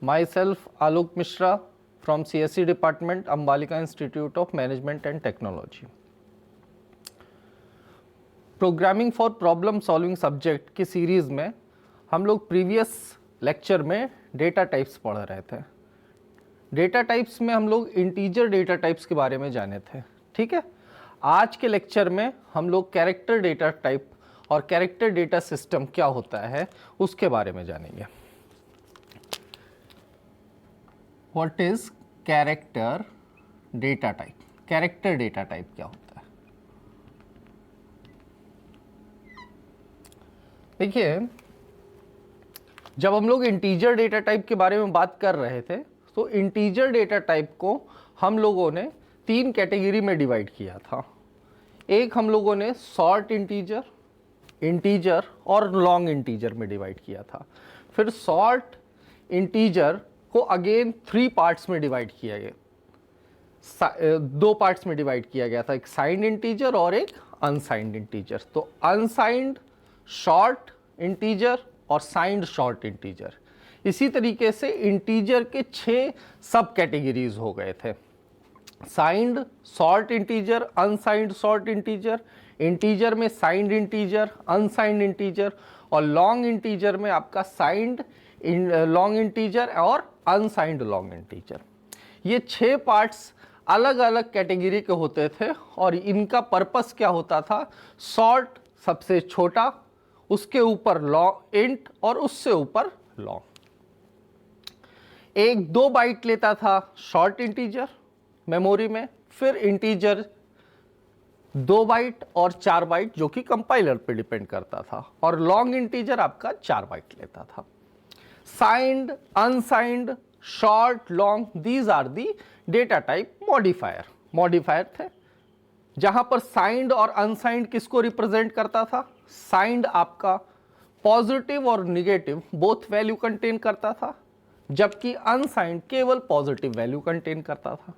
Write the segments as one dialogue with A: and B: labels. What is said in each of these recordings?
A: Myself Alok Mishra from CSE Department, Ambalika Institute of Management and Technology. Programming for problem solving subject की series में हम लोग previous lecture में data types पढ़ रहे थे। डेटा टाइप्स में हम लोग इंटीजर डेटा टाइप्स के बारे में जाने थे, ठीक है। आज के लेक्चर में हम लोग कैरेक्टर डेटा टाइप और कैरेक्टर डेटा सिस्टम क्या होता है उसके बारे में जानेंगे। What is character data type? Character data type क्या होता है? देखिए, जब हम लोग इंटीजर डेटा टाइप के बारे में बात कर रहे थे तो इंटीजर डेटा टाइप को हम लोगों ने तीन कैटेगरी में डिवाइड किया था। एक हम लोगों ने शॉर्ट इंटीजर, इंटीजर और लॉन्ग इंटीजर में डिवाइड किया था। फिर शॉर्ट इंटीजर को अगेन थ्री पार्ट्स में डिवाइड किया गया, दो पार्ट्स में डिवाइड किया गया था, एक साइंड इंटीजर और एक अनसाइंड इंटीजर। तो अनसाइंड शॉर्ट इंटीजर और साइंड शॉर्ट इंटीजर। इसी तरीके से इंटीजर के 6 सब कैटेगरीज हो गए थे। Signed short integer, unsigned short integer, integer में साइंड इंटीजर, अनसाइंड इंटीजर और लॉन्ग इंटीजर में आपका साइंड लॉन्ग इंटीजर और अनसाइंड लॉन्ग इंटीजर। ये 6 पार्ट्स अलग अलग कैटेगरी के होते थे और इनका पर्पस क्या होता था? शॉर्ट सबसे छोटा, उसके ऊपर लॉन्ग इंट और उससे ऊपर लॉन्ग। 1-2 बाइट लेता था शॉर्ट इंटीजर मेमोरी में, फिर इंटीजर 2 बाइट और 4 बाइट जो कि कंपाइलर पे डिपेंड करता था, और लॉन्ग इंटीजर आपका 4 बाइट लेता था। Signed, unsigned, short, long, these are the data type modifier. Modifier थे जहां पर साइंड और अनसाइंड किसको रिप्रेजेंट करता था? साइंड आपका पॉजिटिव और निगेटिव बोथ वैल्यू कंटेन करता था, जबकि अनसाइंड केवल पॉजिटिव वैल्यू कंटेन करता था।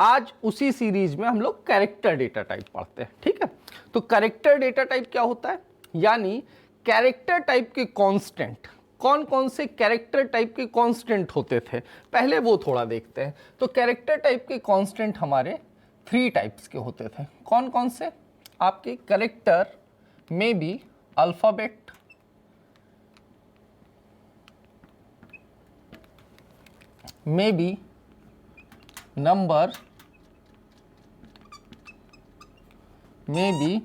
A: आज उसी सीरीज में हम लोग कैरेक्टर डेटा टाइप पढ़ते हैं, ठीक है। तो कैरेक्टर डेटा टाइप क्या होता है? यानी कैरेक्टर टाइप के कांस्टेंट, कौन कौन से कैरेक्टर टाइप के कांस्टेंट होते थे, पहले वो थोड़ा देखते हैं। तो कैरेक्टर टाइप के कांस्टेंट हमारे 3 टाइप्स के होते थे। कौन कौन से? आपके कैरेक्टर में बी अल्फाबेट, में बी नंबर, में बी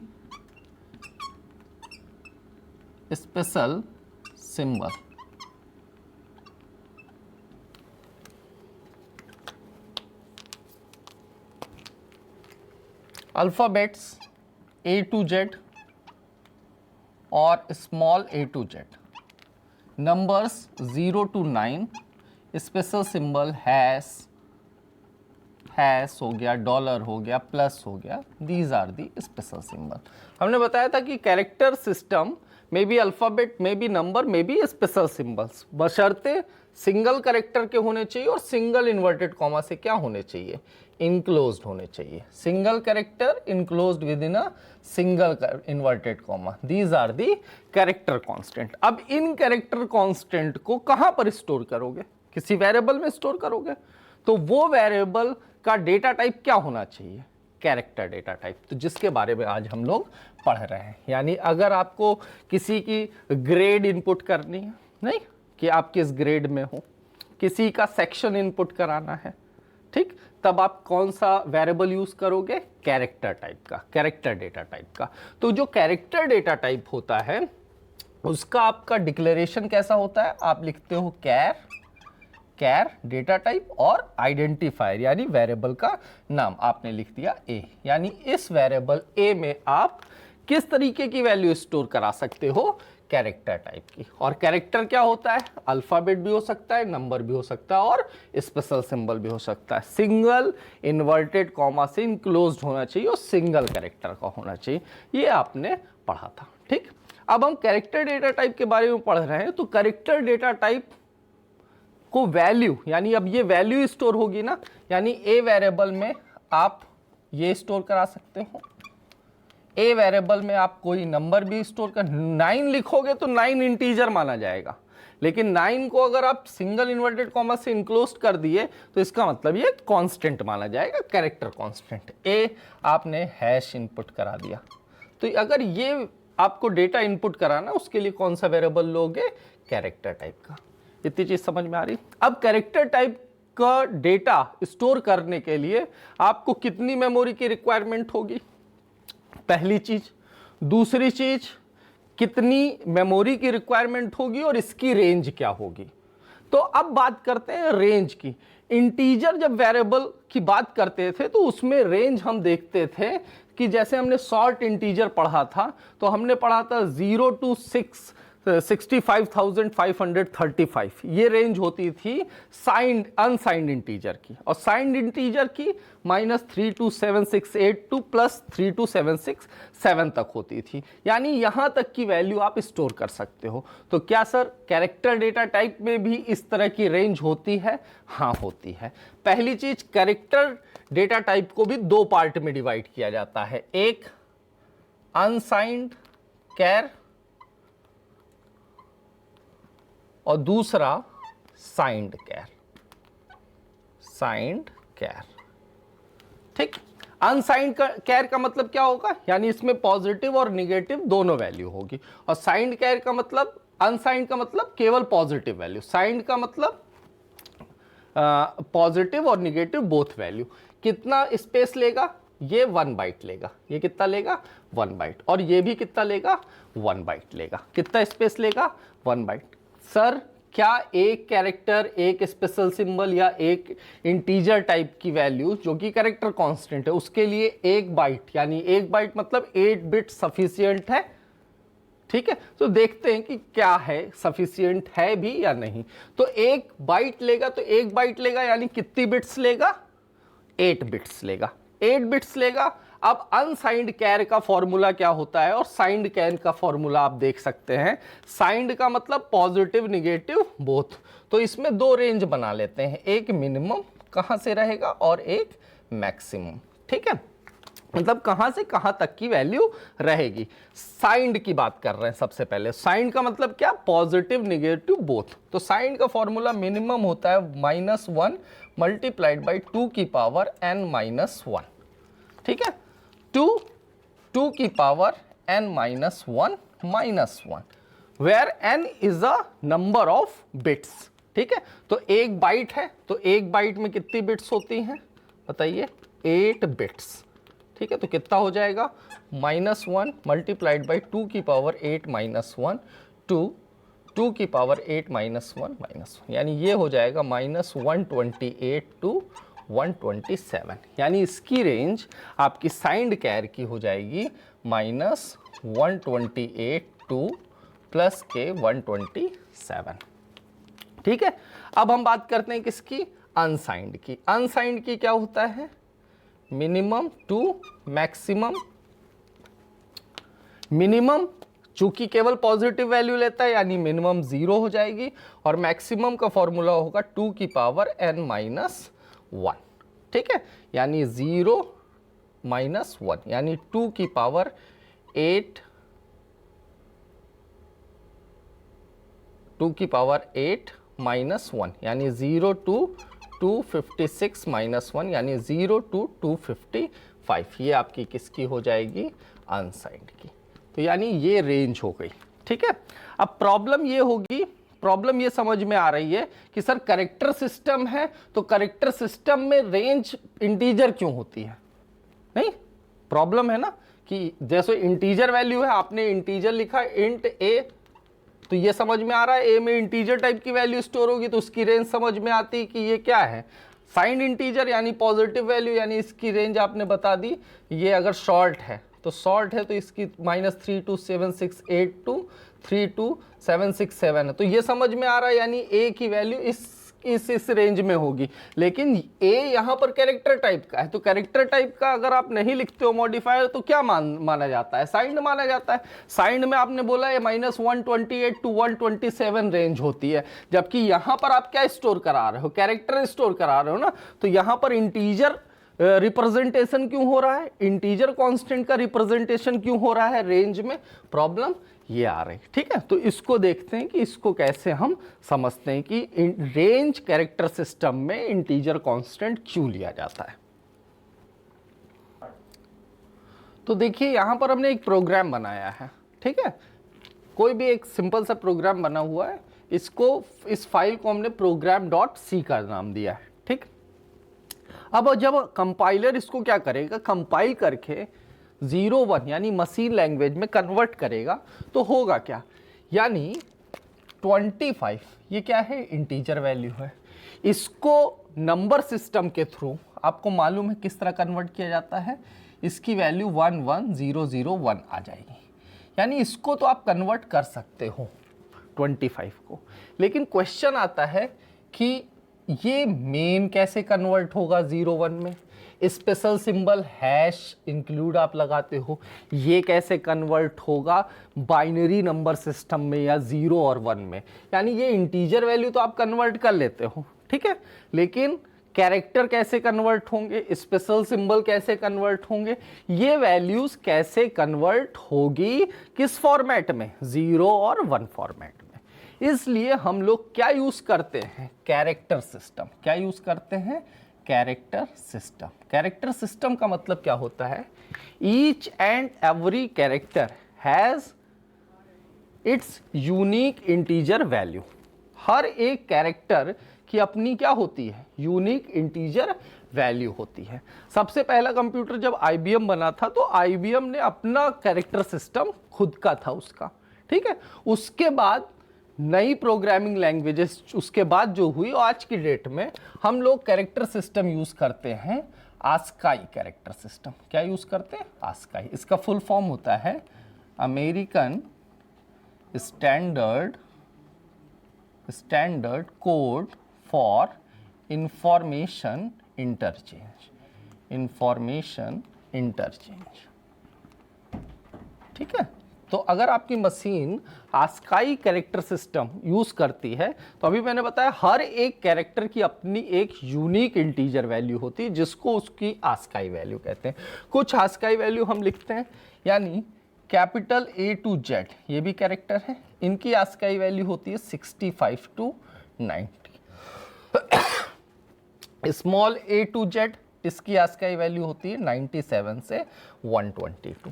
A: special symbol. Alphabets A to Z और small a to Z, numbers 0 to 9, special symbol hash हो गया, डॉलर हो गया, प्लस हो गया, these are the special symbol. हमने बताया था कि कैरेक्टर सिस्टम में भी अल्फ़ाबेट, में भी नंबर, में भी स्पेशल सिंबल्स, बशर्ते सिंगल कैरेक्टर के होने चाहिए और सिंगल इन्वर्टेड कॉमा से क्या होने चाहिए? इनक्लोज्ड होने चाहिए। Single character enclosed within a single inverted comma, these are the character constant. अब इन कैरेक्टर कांस्टेंट को कहां पर स्टोर करोगे? किसी वेरिएबल में स्टोर करोगे, तो वो वेरिएबल का डेटा टाइप क्या होना चाहिए? Character data type. तो जिसके बारे में आज हम लोग पढ़ रहे हैं। यानी अगर आपको किसी की ग्रेड इनपुट करनी है, नहीं कि आप किस ग्रेड में हो, किसी का सेक्शन इनपुट कराना है, ठीक, तब आप कौन सा वेरिएबल यूज करोगे? कैरेक्टर टाइप का, कैरेक्टर डेटा टाइप का। तो जो कैरेक्टर डेटा टाइप होता है उसका आपका डिक्लेरेशन कैसा होता है? आप लिखते हो कैर डेटा टाइप और आइडेंटिफायर यानी वेरिएबल का नाम आपने लिख दिया A। यानी इस वेरिएबल A में आप किस तरीके की वैल्यू स्टोर करा सकते हो? कैरेक्टर टाइप की। और कैरेक्टर क्या होता है? अल्फाबेट भी हो सकता है, नंबर भी हो सकता है और स्पेशल सिंबल भी हो सकता है। सिंगल इन्वर्टेड कॉमा से इनक्लोज्ड होना चाहिए और सिंगल कैरेक्टर का होना चाहिए। ये आपने पढ़ा था, ठीक। अब हम कैरेक्टर डेटा टाइप के बारे में पढ़ रहे हैं। तो कैरेक्टर डेटा टाइप को वैल्यू, यानी अब ये वैल्यू स्टोर होगी ना, यानी ए वेरिएबल में आप ये स्टोर करा सकते हो, ए वेरिएबल में आप कोई नंबर भी स्टोर कर, 9 लिखोगे तो 9 इंटीजर माना जाएगा, लेकिन 9 को अगर आप सिंगल इन्वर्टेड कॉमा से इनक्लोज कर दिए तो इसका मतलब ये कांस्टेंट माना जाएगा, कैरेक्टर कांस्टेंट। ए आपने हैश इनपुट करा दिया, तो अगर ये आपको डेटा इनपुट कराना उसके लिए कौन सा वेरिएबल लोगे, कैरेक्टर टाइप का। इतनी चीज समझ में आ रही। अब कैरेक्टर टाइप का डेटा स्टोर करने के लिए आपको कितनी मेमोरी की रिक्वायरमेंट होगी, पहली चीज। दूसरी चीज, कितनी मेमोरी की रिक्वायरमेंट होगी और इसकी रेंज क्या होगी। तो अब बात करते हैं रेंज की। इंटीजर जब वेरिएबल की बात करते थे तो उसमें रेंज हम देखते थे कि जैसे हमने शॉर्ट इंटीजर पढ़ा था तो हमने पढ़ा था 0 to 65,535, ये रेंज होती थी साइंड अनसाइंड इंटीजर की, और साइंड इंटीजर की -3 to 7,682 प्लस 3 to 767 तक होती थी। यानी यहां तक की वैल्यू आप स्टोर कर सकते हो। तो क्या सर कैरेक्टर डेटा टाइप में भी इस तरह की रेंज होती है? हाँ होती है। पहली चीज, कैरेक्टर डेटा टाइप को भी दो पार्ट में डिवाइड किया जाता है, एक अनसाइंड कैर और दूसरा साइंड कैर। साइंड कैर, ठीक। अनसाइंड कैर का मतलब क्या होगा, यानी इसमें पॉजिटिव और निगेटिव दोनों वैल्यू होगी, और साइंड कैर का मतलब, अनसाइंड का मतलब केवल पॉजिटिव वैल्यू, साइंड का मतलब पॉजिटिव और निगेटिव बोथ वैल्यू। कितना स्पेस लेगा, ये 1 बाइट लेगा। ये कितना लेगा, 1 बाइट, और ये भी कितना लेगा, 1 बाइट लेगा। कितना स्पेस लेगा, 1 बाइट। सर क्या एक कैरेक्टर, एक स्पेशल सिंबल या एक इंटीजर टाइप की वैल्यू जो कि कैरेक्टर कांस्टेंट है उसके लिए 1 बाइट, यानी 1 बाइट मतलब 8 बिट सफिशिएंट है? ठीक है, तो देखते हैं कि क्या है, सफिशिएंट है भी या नहीं। तो 1 बाइट लेगा, तो 1 बाइट लेगा यानी कितनी बिट्स लेगा, 8 बिट्स लेगा। 8 बिट्स लेगा। अब अनसाइंड कैर का फॉर्मूला क्या होता है और साइंड कैर का फॉर्मूला आप देख सकते हैं। साइंड का मतलब पॉजिटिव निगेटिव बोथ। तो इसमें दो रेंज बना लेते हैं, एक मिनिमम कहां से रहेगा और एक मैक्सिमम। ठीक है, मतलब कहां से कहां तक की वैल्यू रहेगी। साइंड की बात कर रहे हैं सबसे पहले। साइंड का मतलब क्या, पॉजिटिव निगेटिव बोथ। तो साइंड का फॉर्मूला मिनिमम होता है -1 मल्टीप्लाइड बाई 2 की पावर n-1। ठीक है, 2 की power n-1 -1, where n is a number of bits. ठीक है, तो 1 बाइट है, तो 1 बाइट में कितनी बिट्स होती हैं बताइए, 8 बिट्स। ठीक है, तो कितना हो जाएगा, -1 मल्टीप्लाइड बाई 2 की पावर 8 -1 2 की पावर 8 -1, यानी ये हो जाएगा -128 to 127। यानी इसकी रेंज आपकी साइंड कैर की हो जाएगी -128 to प्लस के 127। ठीक है, अब हम बात करते हैं किसकी, अनसाइंड की। अनसाइंड की क्या होता है, मिनिमम टू मैक्सिमम। मिनिमम चूंकि केवल पॉजिटिव वैल्यू लेता है यानी मिनिमम 0 हो जाएगी, और मैक्सिमम का फॉर्मूला होगा 2 की पावर n-1। ठीक है, यानी 0 -1 यानी 2 की पावर 8, 2 की पावर 8 -1 यानी 0 to 256 -1 यानी 0 to 255। ये आपकी किसकी हो जाएगी, अनसाइंड की। तो यानी ये रेंज हो गई। ठीक है, अब प्रॉब्लम ये होगी, प्रॉब्लम ये समझ में आ रही है कि सर कैरेक्टर सिस्टम है तो कैरेक्टर सिस्टम में रेंज इंटीजर क्यों होती है। नहीं, प्रॉब्लम है ना कि जैसे इंटीजर वैल्यू है, आपने इंटीजर लिखा इंट ए, तो ये समझ में आ रहा है ए में इंटीजर टाइप की वैल्यू स्टोर होगी, तो उसकी रेंज समझ में आती है कि ये क्या है, साइंड इंटीजर यानी पॉजिटिव वैल्यू, यानी इसकी रेंज आपने बता दी। ये अगर शॉर्ट है तो शॉर्ट है तो इसकी -3 to 7,682 3 to 767 है, तो ये समझ में आ रहा है यानी ए की वैल्यू इस रेंज में होगी। लेकिन ए यहाँ पर कैरेक्टर टाइप का है, तो कैरेक्टर टाइप का अगर आप नहीं लिखते हो मॉडिफायर तो क्या माना जाता है, साइंड माना जाता है। साइंड में आपने बोला है -128 to 127 रेंज होती है, जबकि यहाँ पर आप क्या स्टोर करा रहे हो, कैरेक्टर स्टोर करा रहे हो ना, तो यहाँ पर इंटीजर रिप्रेजेंटेशन क्यों हो रहा है, इंटीजर कांस्टेंट का रिप्रेजेंटेशन क्यों हो रहा है रेंज में, प्रॉब्लम ये आ रही, ठीक है। तो इसको देखते हैं कि इसको कैसे हम समझते हैं कि रेंज कैरेक्टर सिस्टम में इंटीजर कांस्टेंट क्यों लिया जाता है। तो देखिए यहां पर हमने एक प्रोग्राम बनाया है, ठीक है, कोई भी एक सिंपल सा प्रोग्राम बना हुआ है, इसको इस फाइल को हमने program.c का नाम दिया है, ठीक। अब जब कंपाइलर इसको क्या करेगा, कंपाइल करके 01 यानी मशीन लैंग्वेज में कन्वर्ट करेगा, तो होगा क्या, यानी 25 ये क्या है, इंटीजर वैल्यू है। इसको नंबर सिस्टम के थ्रू आपको मालूम है किस तरह कन्वर्ट किया जाता है, इसकी वैल्यू 11001 आ जाएगी, यानी इसको तो आप कन्वर्ट कर सकते हो 25 को। लेकिन क्वेश्चन आता है कि ये मेन कैसे कन्वर्ट होगा 01 में, स्पेशल सिंबल हैश इंक्लूड आप लगाते हो, ये कैसे कन्वर्ट होगा बाइनरी नंबर सिस्टम में या 0 और 1 में, यानी ये इंटीजर वैल्यू तो आप कन्वर्ट कर लेते हो, ठीक है, लेकिन कैरेक्टर कैसे कन्वर्ट होंगे, स्पेशल सिंबल कैसे कन्वर्ट होंगे, ये वैल्यूज कैसे कन्वर्ट होगी किस फॉर्मेट में, 0 और 1 फॉर्मेट में। इसलिए हम लोग क्या यूज करते हैं, कैरेक्टर सिस्टम। क्या यूज करते हैं, कैरेक्टर सिस्टम। कैरेक्टर सिस्टम का मतलब क्या होता है, each and every character has its unique integer value. हर एक कैरेक्टर की अपनी क्या होती है, यूनिक इंटीजर वैल्यू होती है। सबसे पहला कंप्यूटर जब IBM बना था तो IBM ने अपना कैरेक्टर सिस्टम खुद का था उसका, ठीक है। उसके बाद नई प्रोग्रामिंग लैंग्वेजेस उसके बाद जो हुई, आज की डेट में हम लोग कैरेक्टर सिस्टम यूज करते हैं आस्काई कैरेक्टर सिस्टम। क्या यूज करते हैं, आस्काई। इसका फुल फॉर्म होता है American standard code for information interchange, ठीक है। तो अगर आपकी machine ASCII character system use करती है, तो अभी मैंने बताया हर एक कैरेक्टर की अपनी एक यूनिक इंटीजर वैल्यू होती है जिसको उसकी आस्काई वैल्यू कहते हैं। कुछ आस्काई वैल्यू हम लिखते हैं, यानी कैपिटल A to Z ये भी कैरेक्टर है, इनकी आस्काई वैल्यू होती है 65 to 90। Small a to z इसकी आस्काई वैल्यू होती है 97 से 122।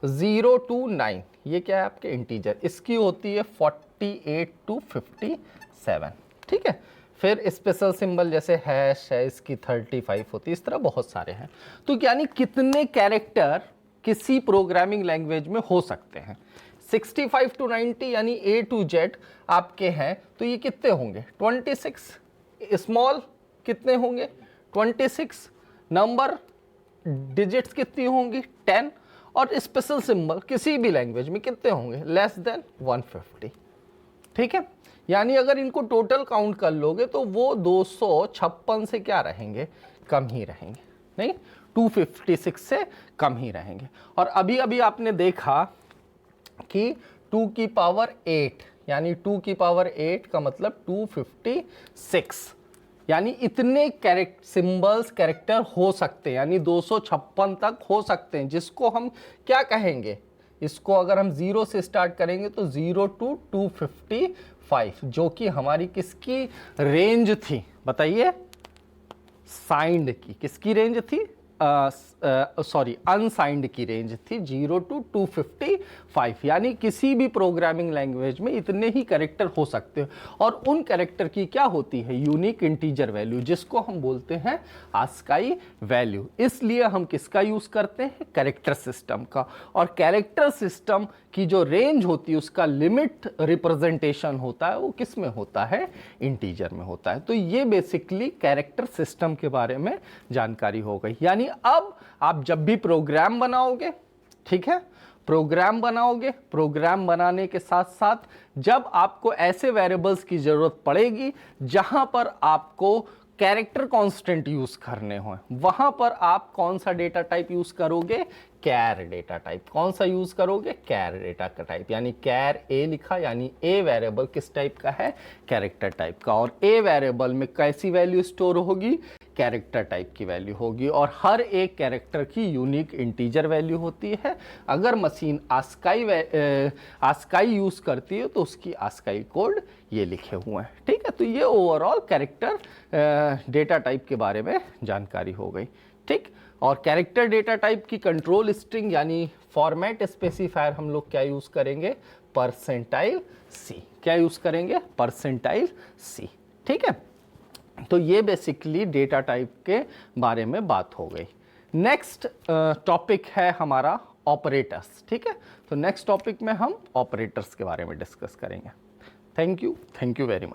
A: 0 to 9 ये क्या है आपके इंटीजर, इसकी होती है 48 to 57, ठीक है। फिर स्पेशल सिंबल जैसे हैश है, इसकी 35 होती है, इस तरह बहुत सारे हैं। तो यानी कितने कैरेक्टर किसी प्रोग्रामिंग लैंग्वेज में हो सकते हैं, 65 to 90 यानी A to Z आपके हैं, तो ये कितने होंगे 26। स्मॉल कितने होंगे 26, नंबर डिजिट्स कितनी होंगी 10, और स्पेशल सिंबल किसी भी लैंग्वेज में कितने होंगे लेस देन 150, ठीक है। यानी अगर इनको टोटल काउंट कर लोगे तो वो 256 से क्या रहेंगे, कम ही रहेंगे, नहीं 256 से कम ही रहेंगे। और अभी अभी आपने देखा कि 2 की पावर 8 यानी 2 की पावर 8 का मतलब 256, यानी इतने सिंबल्स कैरेक्टर हो सकते हैं, यानी 256 तक हो सकते हैं, जिसको हम क्या कहेंगे, इसको अगर हम 0 से स्टार्ट करेंगे तो 0 to 255, जो कि हमारी किसकी रेंज थी बताइए, साइंड की, किसकी रेंज थी, सॉरी अनसाइंड की रेंज थी 0 to 255, यानी किसी भी प्रोग्रामिंग लैंग्वेज में इतने ही कैरेक्टर हो सकते हैं। और उन कैरेक्टर की क्या होती है, यूनिक इंटीजर वैल्यू, जिसको हम बोलते हैं आस्काई वैल्यू। इसलिए हम किसका यूज करते हैं, कैरेक्टर सिस्टम का। और कैरेक्टर सिस्टम की जो रेंज होती है उसका लिमिट रिप्रेजेंटेशन होता है, वो किस में होता है, इंटीजर में होता है। तो ये बेसिकली कैरेक्टर सिस्टम के बारे में जानकारी हो गई। यानी अब आप जब भी प्रोग्राम बनाओगे, ठीक है, प्रोग्राम बनाओगे, प्रोग्राम बनाने के साथ साथ जब आपको ऐसे वेरिएबल्स की जरूरत पड़ेगी जहां पर आपको कैरेक्टर कांस्टेंट यूज करने हो, वहां पर आप कौन सा डेटा टाइप यूज करोगे, कैर डेटा टाइप। कौन सा यूज करोगे, कैर डेटा का टाइप, यानी कैर ए लिखा, यानी ए वेरिएबल किस टाइप का है, कैरेक्टर टाइप का। और ए वेरिएबल में कैसी वैल्यू स्टोर होगी, कैरेक्टर टाइप की वैल्यू होगी, और हर एक कैरेक्टर की यूनिक इंटीजर वैल्यू होती है। अगर मशीन आस्काई यूज करती है तो उसकी आस्काई कोड ये लिखे हुए हैं, ठीक है। तो ये ओवरऑल कैरेक्टर डेटा टाइप के बारे में जानकारी हो गई, ठीक। और कैरेक्टर डेटा टाइप की कंट्रोल स्ट्रिंग यानी फॉर्मेट स्पेसिफायर हम लोग क्या यूज करेंगे, परसेंटाइल सी। क्या यूज करेंगे, परसेंटाइल सी, ठीक है। तो ये बेसिकली डेटा टाइप के बारे में बात हो गई। नेक्स्ट टॉपिक है हमारा ऑपरेटर्स, ठीक है। तो नेक्स्ट टॉपिक में हम ऑपरेटर्स के बारे में डिस्कस करेंगे। Thank you very much.